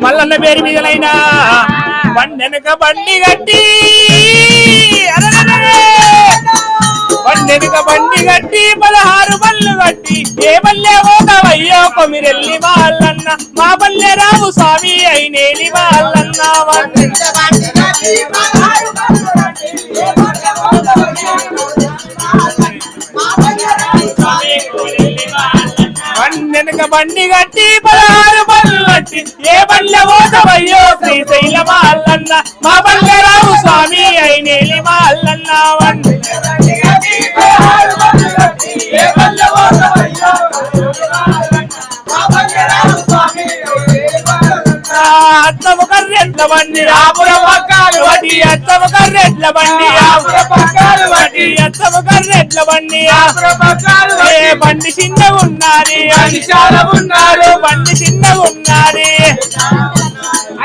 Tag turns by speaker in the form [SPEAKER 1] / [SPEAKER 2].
[SPEAKER 1] మల్లన్న పేరు మీదనైనా బండెనక బండి గట్టి బండెనక బండి గట్టి 16 బళ్ళు గట్టి ఏ బల్లె పోతావయ్యో కొమిరెల్లి వాళ్ళన్న మా బల్లె రావు స్వామి అయినేలి వాళ్ళన్న బండెనక బండి గట్టి 16 బళ్ళు గట్టి ఏ బల్లె పోతావయ్యో శ్రీశైల వాళ్ళన్న మా బల్లె రావు స్వామి అయినేలి వాళ్ళన్న అత్తము కర్రెట్ల బండి ఆపుర పక్కాలు వడ్డీ అత్తము కర్రెట్ల బండి ఆపుర పక్కాలు వడ్డీ అత్తము కర్రెట్ల బండి ఆపుర పక్కాలు ఏ బండి చిన్నగా ఉన్నది అది చాలా ఉన్నారు బండి చిన్నగా ఉన్నది